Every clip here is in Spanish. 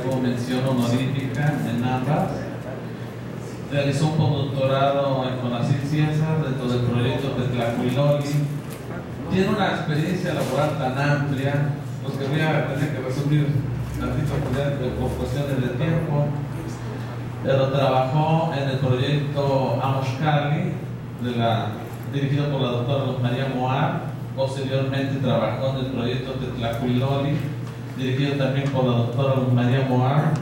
tuvo mención honorífica en ambas. Realizó un postdoctorado en ConacYt Ciesas dentro del proyecto Tetlacuiloli. Tiene una experiencia laboral tan amplia, pues que voy a tener que resumir por cuestiones de tiempo, pero trabajó en el proyecto Amoxcali, dirigido por la doctora Luz María Moar. Posteriormente trabajó en el proyecto Tetlacuiloli, dirigido también por la doctora Luz María Moar.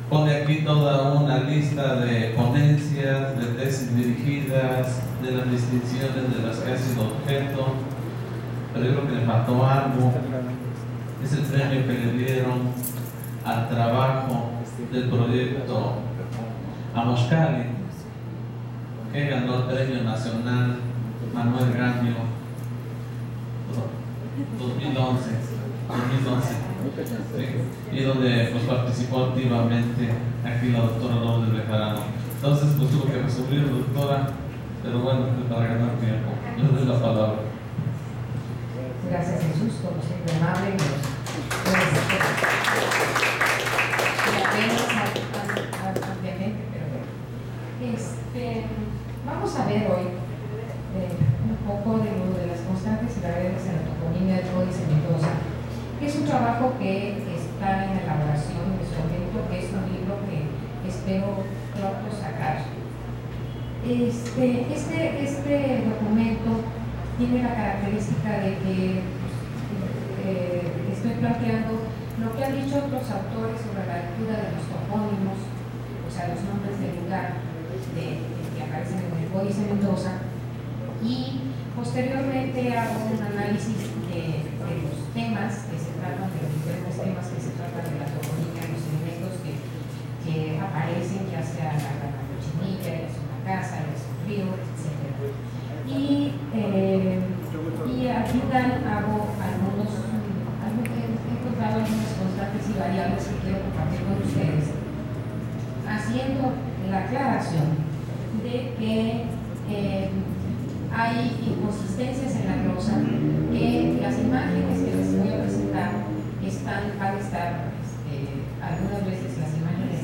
Pone aquí toda una lista de ponencias, de tesis dirigidas, de las distinciones de las que ha sido objeto, pero yo creo que le faltó algo. Es el premio que le dieron al trabajo del proyecto Amoxcali, que ganó el Premio Nacional Manuel Gambio 2011, ¿sí? Y donde pues participó activamente aquí la doctora Lourdes Bejarano. Entonces pues tuvo que resumir, doctora, pero bueno, para ganar tiempo, le doy la palabra. Gracias, Jesús, como siempre amable. Vamos a ver hoy un poco de las constantes y variables en la toponimia del Códice Mendoza, que es un trabajo que está en elaboración de su momento, que es un libro que espero pronto sacar. Este documento tiene la característica de que estoy planteando lo que han dicho otros autores sobre la lectura de los topónimos, o sea, los nombres del lugar que aparecen en el Códice Mendoza, y posteriormente hago un análisis de los temas que se tratan, de los diferentes temas que se tratan de la toponimia, los elementos que aparecen, ya sea la cochinilla, es una casa, es un río, etc. Y al final hago he encontrado algunas constantes y variables que quiero compartir con ustedes, haciendo la aclaración de que hay inconsistencias en la glosa, que las imágenes que les voy a presentar van a estar algunas veces las imágenes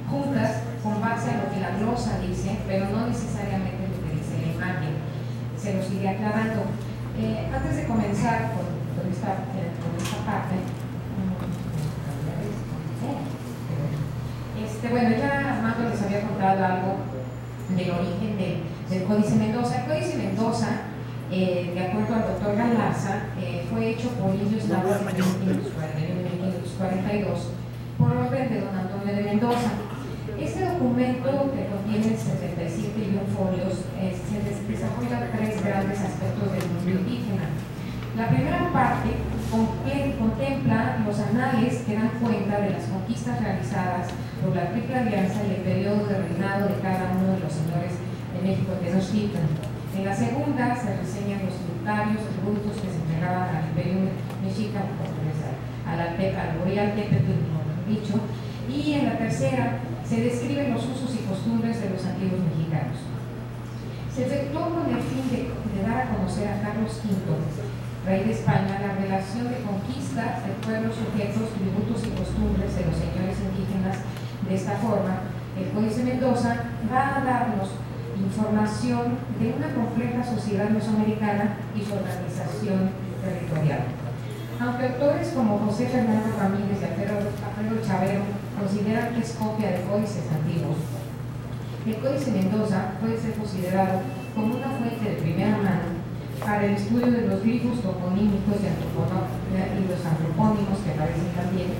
juntas con base a lo que la glosa dice, pero no necesariamente lo que dice la imagen. Se los iré aclarando. Antes de comenzar con esta parte, bueno, ya Armando les había contado algo del origen del Códice Mendoza. El Códice Mendoza, de acuerdo al doctor Galarza, fue hecho por indios náhuatl en 1542 por orden de don Antonio de Mendoza. Este documento, que contiene 77 folios, se desarrolla tres grandes aspectos del mundo indígena. La primera parte contempla los anales que dan cuenta de las conquistas realizadas por la Triple Alianza y el periodo de reinado de cada uno de los señores de México Tenochtitlan. En la segunda se reseñan los tributarios, tributos que se entregaban al Imperio Mexica, al Boreal-Tepetl, mejor dicho, y en la tercera se describen los usos y costumbres de los antiguos mexicanos. Se efectuó con el fin de dar a conocer a Carlos V, rey de España, la relación de conquista de pueblos sujetos, tributos y costumbres de los señores indígenas. De esta forma, el Códice Mendoza va a darnos información de una compleja sociedad mesoamericana y su organización territorial. Aunque autores como José Fernando Ramírez y Alfredo Chavero consideran que es copia de códices antiguos, el Códice Mendoza puede ser considerado como una fuente de primera mano para el estudio de los glifos toponímicos y los antropónimos que aparecen también.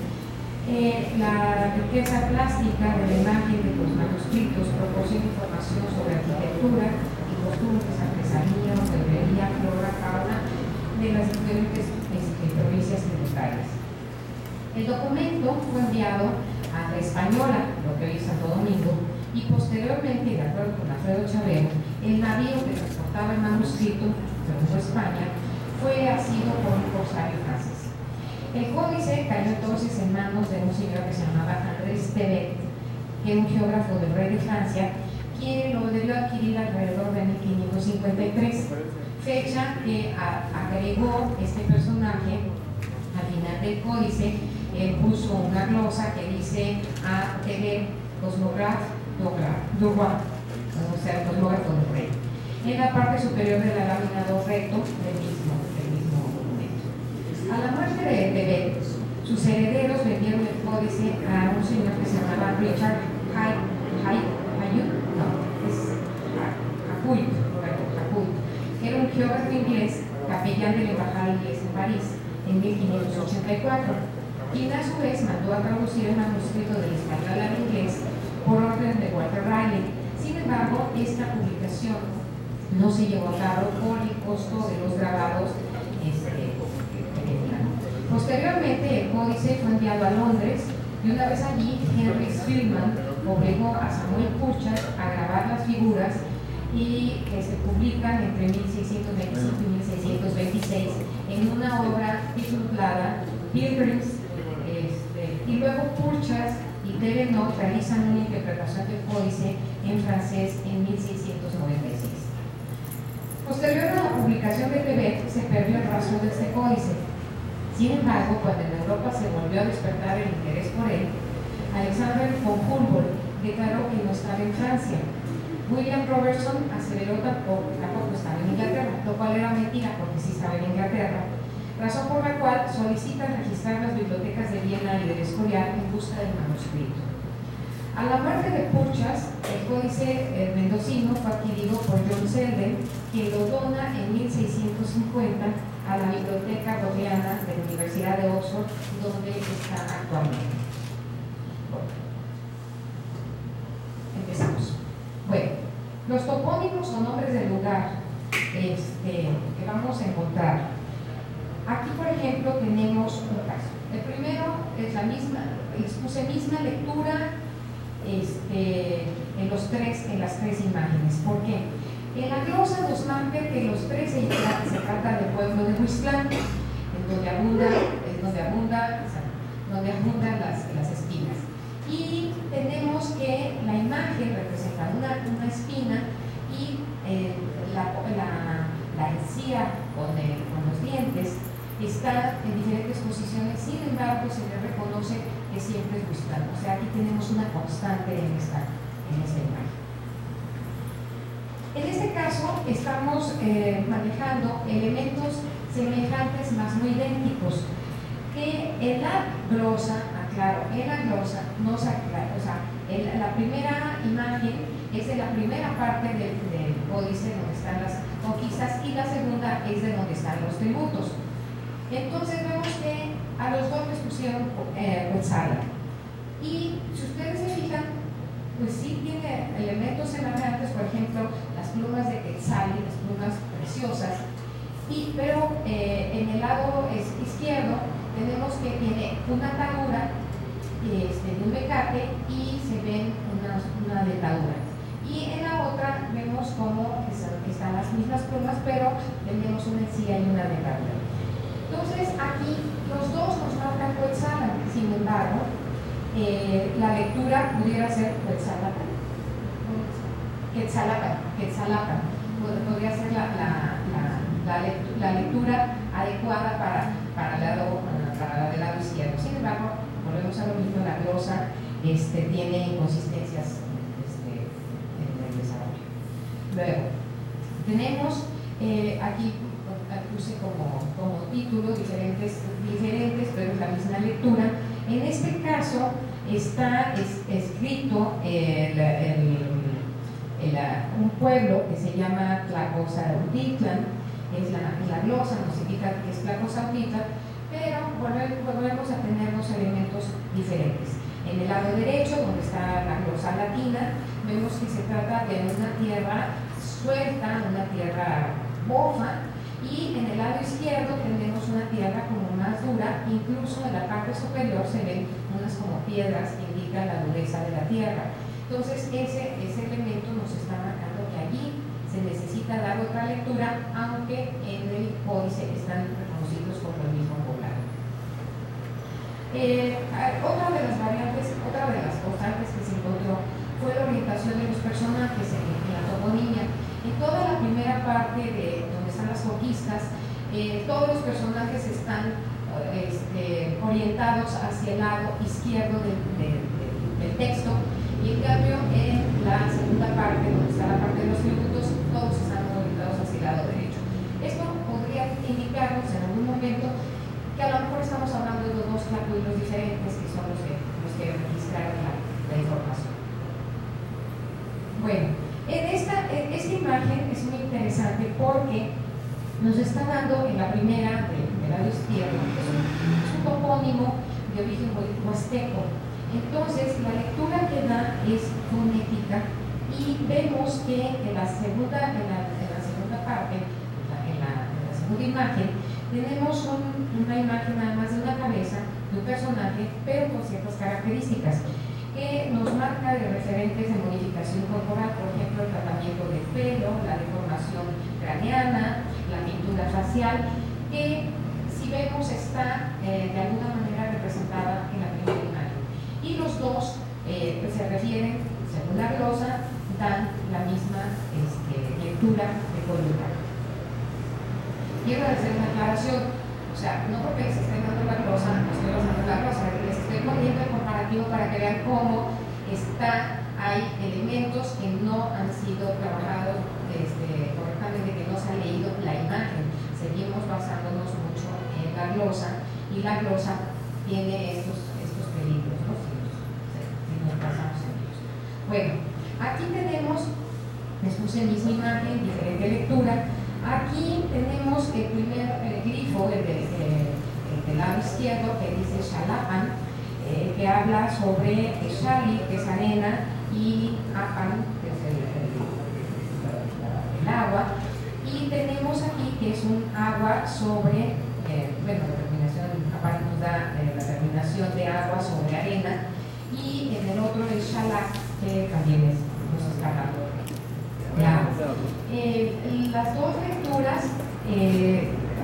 La riqueza plástica de la imagen de los manuscritos proporciona información sobre arquitectura y costumbres, artesanía, orfebrería, flora, fauna de las diferentes provincias tributarias. El documento fue enviado a la Española, lo que hoy es Santo Domingo, y posteriormente, de acuerdo con Alfredo Chavero, el navío que transportaba el manuscrito rumbo a España fue asido por un corsario francés. El códice cayó entonces en manos de un señor que se llamaba Andrés Tebet, que era un geógrafo del rey de Francia, quien lo debió adquirir alrededor de 1553, fecha que agregó este personaje al final del códice, él puso una glosa que dice ATV Cosmograph Duroy, o sea, el cosmógrafo del rey, en la parte superior del laminado recto del mismo documento. A la muerte de Bell, sus herederos vendieron el códice a un señor que se llamaba Richard Hakluyt, que era un geógrafo inglés, capellán de la embajada inglesa en París en 1584, quien a su vez mandó a traducir el manuscrito del español al inglés por orden de Walter Raleigh. Sin embargo, esta publicación no se llevó a cabo por el costo de los grabados que tenían. Posteriormente, el códice fue enviado a Londres y una vez allí, Henry Spillman obligó a Samuel Purchas a grabar las figuras y que se publican entre 1625 y 1626 en una obra titulada Pilgrims, y luego Purchas y Devenot realizan una interpretación del códice en francés en 1696. Posterior a la publicación de Tebet se perdió el rastro de este códice. Sin embargo, cuando en Europa se volvió a despertar el interés por él, Alexander von Humboldt declaró que no estaba en Francia. William Robertson aseveró tampoco estaba en Inglaterra, lo cual era mentira porque sí estaba en Inglaterra, razón por la cual solicita registrar las bibliotecas de Viena y del Escorial en busca del manuscrito. A la muerte de Purchas, el códice mendocino fue adquirido por John Selden, quien lo dona en 1650 a la Biblioteca Bodleiana de la Universidad de Oxford, donde está actualmente. Bueno, empezamos. Bueno, los topónimos o nombres del lugar que vamos a encontrar. Aquí, por ejemplo, tenemos un caso. El primero es la misma, expuse misma lectura en las tres imágenes. ¿Por qué? En la glosa nos marca que los tres se trata del pueblo de Huixtlán, donde abundan las espinas. Y tenemos que la imagen representa una espina y la encía con los dientes está en diferentes posiciones, sin embargo se le reconoce que siempre es Huixtlán. O sea, aquí tenemos una constante en esta imagen. En este caso estamos manejando elementos semejantes más no idénticos, que en la glosa, no se aclara, o sea, la primera imagen es de la primera parte del códice donde están las conquistas y la segunda es de donde están los tributos. Entonces vemos que a los dos les pusieron Quetzala. Y si ustedes se fijan, pues sí tiene elementos semejantes, por ejemplo, las plumas de Quetzal, las plumas preciosas, pero en el lado izquierdo tenemos que tiene una atadura de un mecate y se ven una dentadura. Y en la otra vemos cómo están las mismas plumas, pero tenemos una encía y una dentadura. Entonces aquí los dos nos marcan Quetzala, sin embargo, la lectura pudiera ser Quetzalapan. Podría ser la lectura adecuada para la del lado izquierdo. Sin embargo, volvemos a lo mismo, la glosa tiene inconsistencias en el desarrollo. Luego, tenemos aquí puse como título diferentes, pero es la misma lectura. En este caso está escrito un pueblo que se llama Tlacozautitlán, es la glosa, nos indica que es Tlacozautitlán, pero volvemos a tener dos elementos diferentes. En el lado derecho, donde está la glosa latina, vemos que se trata de una tierra suelta, una tierra bofa, y en el lado izquierdo tenemos una tierra como más dura, incluso en la parte superior se ven unas como piedras que indican la dureza de la tierra. Entonces ese elemento nos está marcando que allí se necesita dar otra lectura, aunque en el códice están reconocidos como el mismo poblado. Otra de las constantes que se encontró fue la orientación de los personajes en la toponimia. En toda la primera parte de donde están las conquistas, todos los personajes están orientados hacia el lado izquierdo del texto, y en cambio en la segunda parte, donde está la parte de los tributos, todos están orientados hacia el lado derecho. Esto podría indicarnos en algún momento que a lo mejor estamos hablando de dos tlacuilos diferentes, que son los que registraron la información. Bueno, esta imagen es muy interesante porque nos está dando en la primera del lado izquierdo, es un topónimo de origen huasteco. Entonces, la lectura que da es fonética, y vemos que en la segunda parte, en la segunda imagen, tenemos una imagen nada más de una cabeza, de un personaje, pero con ciertas características que nos marca de referentes de modificación corporal, por ejemplo, el tratamiento del pelo, la deformación craneana, la pintura facial, que si vemos está de alguna manera representada en la primera imagen. Y los dos se refieren, según la glosa, dan la misma lectura de código. Quiero hacer una aclaración, o sea, no porque les esté dando la glosa, no estoy usando la glosa, les estoy poniendo el comparativo para que vean cómo hay elementos que no han sido trabajados correctamente, que no se ha leído la imagen. Seguimos basándonos mucho en la glosa, y la glosa tiene estos peligros, ¿no? Si nos basamos en ellos. Bueno, aquí tenemos, les puse misma imagen, diferente lectura. Aquí tenemos el primer grifo, el del lado izquierdo, que dice Xalapan, que habla sobre Xali, que es arena, y Apan, que es el agua. Y tenemos aquí que es un agua sobre, bueno, la terminación, aparte nos da la terminación de agua sobre arena, y en el otro el Xalac, que también nos está dando. Las dos lecturas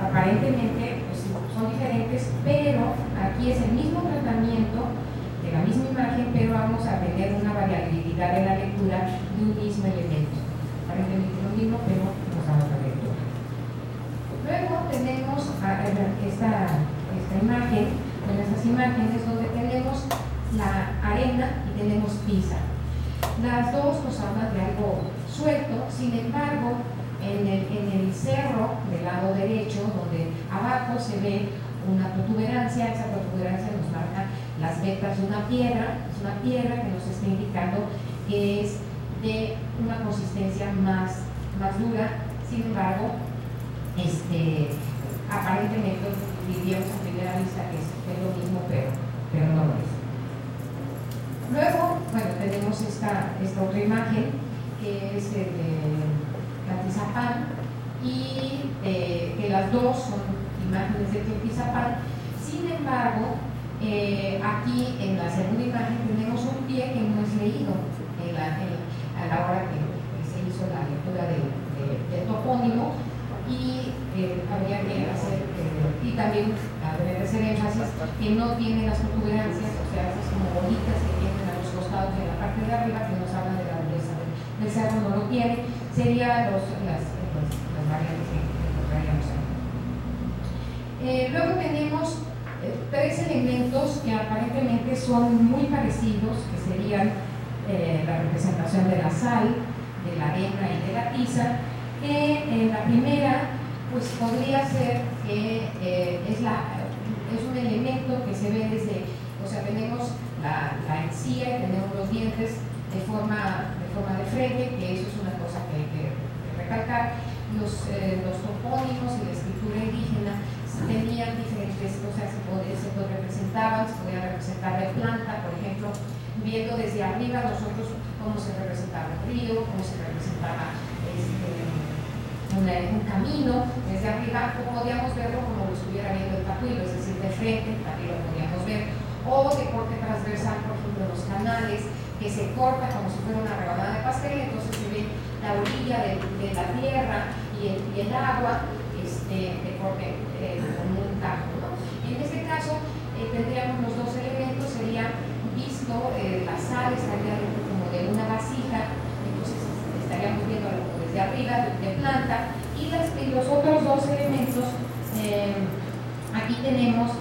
aparentemente pues, son diferentes, pero aquí es el mismo tratamiento de la misma imagen, pero vamos a tener una variabilidad en la lectura de un mismo elemento. Aparentemente lo mismo, pero nos da otra lectura. Luego tenemos esta imagen, en estas imágenes donde tenemos la arena y tenemos pizza. Las dos nos hablan de algo suelto, sin embargo, en el cerro del lado derecho, donde abajo se ve una protuberancia, esa protuberancia nos marca las vetas de una piedra, es una piedra que nos está indicando que es de una consistencia más dura, sin embargo, aparentemente diríamos a primera vista que es lo mismo, pero no lo es. Luego, bueno, tenemos esta otra imagen, que es de Tlatizapán, y que las dos son imágenes de Tlatizapán. Sin embargo, aquí en la segunda imagen tenemos un pie que no es leído a la hora que se hizo la lectura del topónimo, y habría que hacer, y también habría que hacer énfasis que no tiene las protuberancias, o sea, esas como bolitas que tienen a los costados de la parte de arriba, que nos hablan de la dureza del cerro, no lo tiene. Serían las variantes que encontraríamos ahí. Luego tenemos tres elementos que aparentemente son muy parecidos, que serían la representación de la sal, de la arena y de la tiza, que la primera pues podría ser que es un elemento que se ve desde, o sea, tenemos la encía y tenemos los dientes de forma de frente, que eso es una cosa que hay que recalcar. Los topónimos y la escritura indígena tenían diferentes cosas, se representaban, se podía representar la planta, por ejemplo, viendo desde arriba nosotros cómo se representaba el río, cómo se representaba un camino desde arriba, o podíamos verlo como lo estuviera viendo el tapuilo, es decir, de frente, también lo podíamos ver, o de corte transversal, por ejemplo, los canales, que se corta como si fuera una rebanada de pastel, entonces se ve la orilla de la tierra y el agua de corte como un campo, ¿no? En este caso tendríamos los dos elementos, sería visto, la sal estaría como de una vasija, entonces estaríamos viendo como desde arriba de planta, y los otros dos elementos, aquí tenemos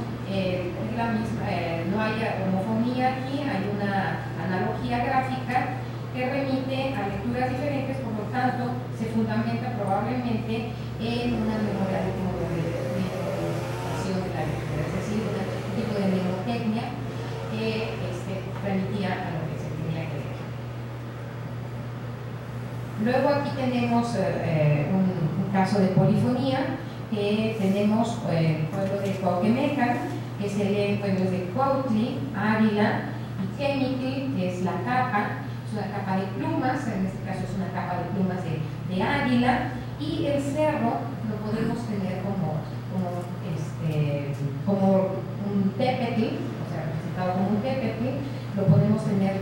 la misma, no hay homofonía aquí, hay una analogía gráfica que remite a lecturas diferentes, por lo tanto se fundamenta probablemente en una memoria de memorización de la lectura, es decir, un tipo de mnemotecnia que remitía a lo que se tenía que leer. Luego aquí tenemos un caso de polifonía, que tenemos el pueblo de Cuauhtémoc, que se lee en pueblos de Cuautli, Ávila y Temitl, que es la capa, es una capa de plumas, en este caso es una capa de plumas de águila, y el cerro lo podemos tener como un tepetl, o sea, representado como un tepetl, lo podemos tener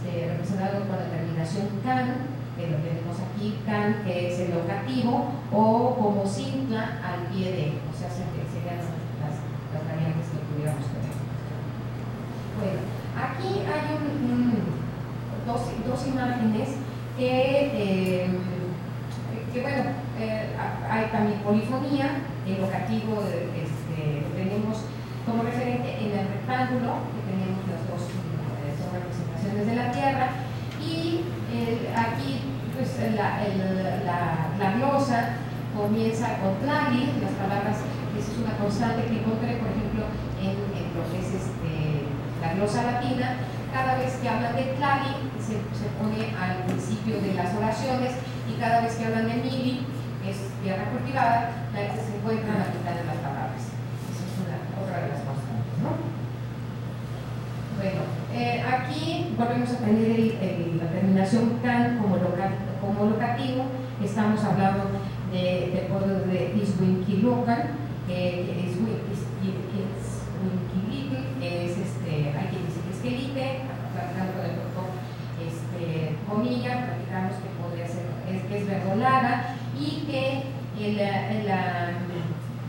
representado con la terminación can, que lo tenemos aquí, can, que es el locativo, o como cintla al pie de, o sea, serían las variantes que pudiéramos tener. Bueno, aquí hay dos imágenes que bueno, hay también polifonía, el locativo lo tenemos como referente en el rectángulo, que tenemos las dos son representaciones de la Tierra, y aquí pues la glosa comienza con tlali, las palabras, esa es una constante que encontré, por ejemplo, en lo que es la glosa latina. Cada vez que hablan de tlali se pone al principio de las oraciones, y cada vez que hablan de mili, que es tierra cultivada, se encuentra a la mitad de las palabras. Esa es otra de las constantes, ¿no? Bueno, aquí volvemos a tener la terminación can como locativo. Estamos hablando del pueblo de Izhuinquilucan, que es hay quien dice que es Quelite, hablando del doctor Comilla, platicamos que podría ser, que es verdolaga, y que la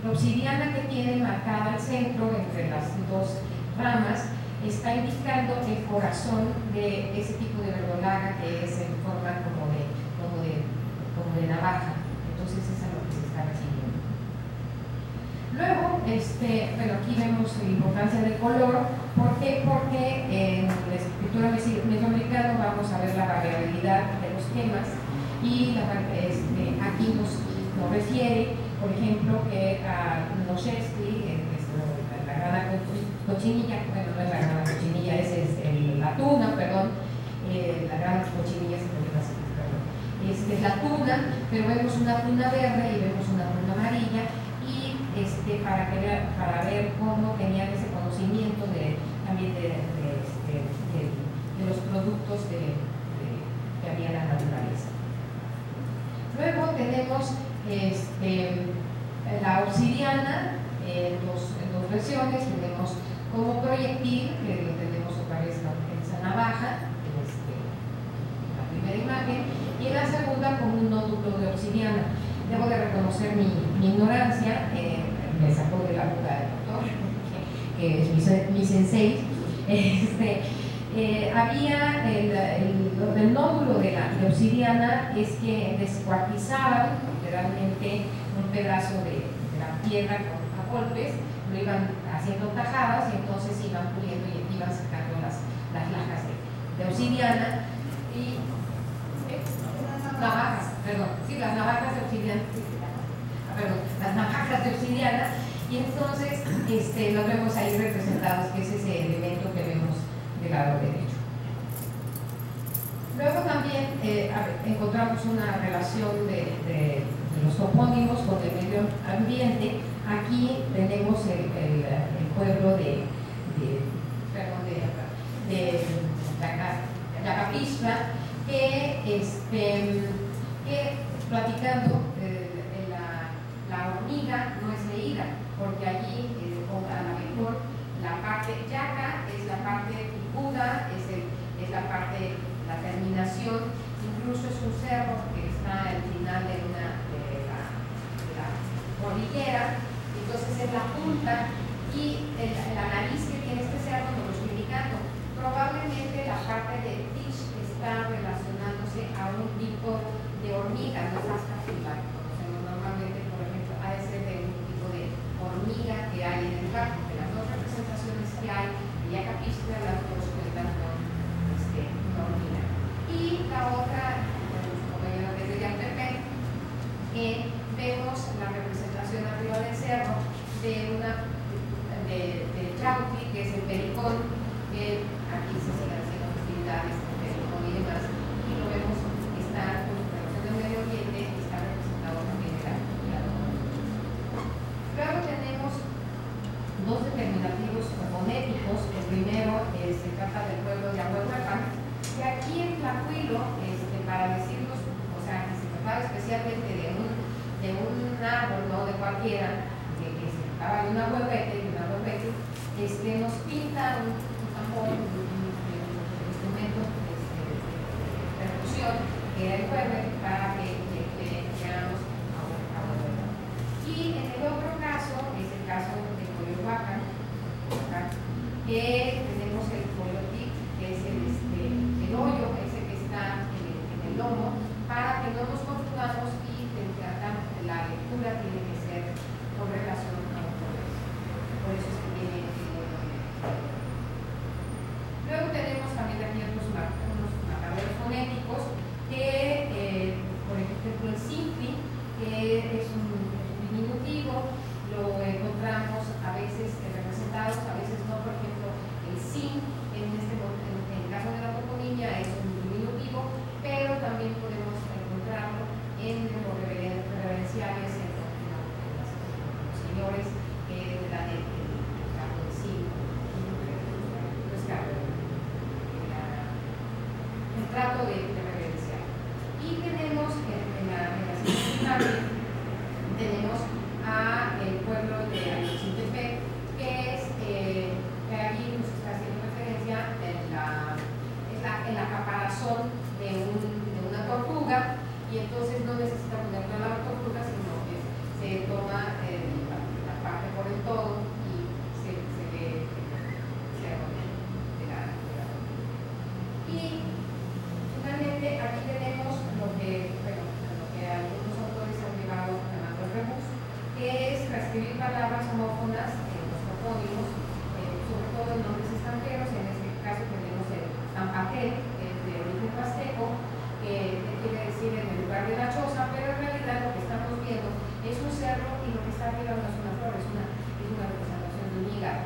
obsidiana que tiene marcada al centro entre las dos ramas está indicando el corazón de ese tipo de verdolaga, que es en forma como de navaja. Entonces eso es lo que se está recibiendo. Luego, bueno, aquí vemos la importancia del color. ¿Por qué? Porque en la escritura mesoamericana vamos a ver la variabilidad de los temas, y aquí nos refiere, por ejemplo, que a Nochesky, la grana cochinilla, bueno, no es la grana cochinilla, es la tuna, perdón, la grana cochinilla se puede decir, perdón. Es la tuna, pero vemos una tuna verde y vemos una tuna amarilla, y para ver cómo tenían ese conocimiento también de los productos que había en la naturaleza. Luego tenemos la obsidiana en dos versiones. Tenemos como proyectil, que lo tenemos otra vez en esa navaja, en la primera imagen, y en la segunda como un nódulo de obsidiana. Debo de reconocer mi ignorancia, me sacó de la boca del doctor, que es mi sensei. Había el nódulo de obsidiana, es que descuartizaban literalmente un pedazo de la tierra a golpes, lo iban haciendo tajadas, y entonces iban puliendo y iban sacando las lajas de obsidiana y navajas, perdón, sí, las navajas de obsidiana, las navajas de obsidiana, y entonces los vemos ahí representados, que es ese elemento que vemos del lado derecho. Luego también encontramos una relación de los topónimos con el medio ambiente. Aquí tenemos el pueblo de Yacapixtla, que platicando la hormiga no es leída, porque allí a lo mejor la parte yaca es la parte picuda, es la parte, la terminación, incluso es un cerro que está al final de la cordillera, entonces es la punta, y la nariz que tiene este cerro nos lo estoy indicando. Probablemente la parte de Tish está relacionándose a un tipo de hormiga, no es ascafila, que conocemos normalmente, por ejemplo, a ese de un tipo de hormiga que hay en el lugar, porque las dos representaciones para decirnos, o sea, que se trataba especialmente de un árbol, no de cualquiera, que se trataba de una huevete, nos pinta un tambor, un instrumento de percusión, que era el huevete, para que llegáramos a huevete. Y en el otro caso, es el caso de Coyoacán, que tenemos el coyotic, que es el hoyo, ese que está en el lomo, para que no nos confundamos y la lectura tiene que ser con relación a un color. Por eso es que tiene luego tenemos también aquí unos marcadores fonéticos que, por ejemplo, el simpi, que es un diminutivo, lo encontramos a veces representados, a veces no. Por ejemplo, el sin, en el caso de la toponimia, es un diminutivo, pero también podemos encontrarlo en los reverenciales, en los señores de la el caso de sin, el trato de reverencial. Y tenemos en la siguiente imagen, tenemos a el pueblo de Ayotzintepec, que es que allí nos está haciendo referencia en la caparazón de una tortuga, y entonces no necesita ponerle a la tortuga, sino que se toma la parte por el todo y se ve de la tortuga. Y finalmente aquí tenemos lo que algunos autores han llevado llamando el rebus, que es transcribir palabras homófonas en los topónimos, sobre todo en nombres extranjeros. En este caso tenemos el Tampaquel, que es de origen huasteco, que quiere decir en el lugar de la choza, pero en realidad lo que estamos viendo es un cerro, y lo que está arriba no es una flor, es una representación de un hígado.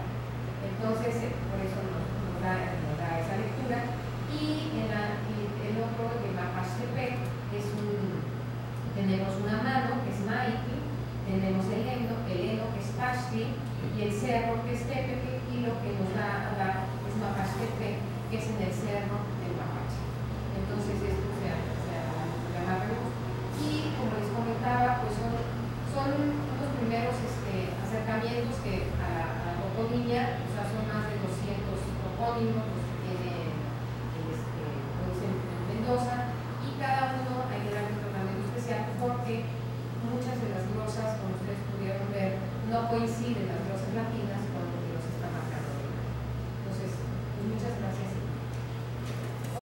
Entonces, por eso nos da esa lectura. Y el otro de Mapastepec tenemos una mano, que es Maiti, tenemos el heno, que es Pashti, y el cerro, que es Tepeque, y lo que nos da es Mapastepec, que es en el cerro del Mapache. Entonces esto se llama rebus. Y como les comentaba, pues son unos primeros acercamientos que a la toponimia, o sea, son más de 200 topónimos los que tiene Mendoza, y cada uno hay que darle un tratamiento especial, porque muchas de las glosas, como ustedes pudieron ver, no coinciden las glosas latinas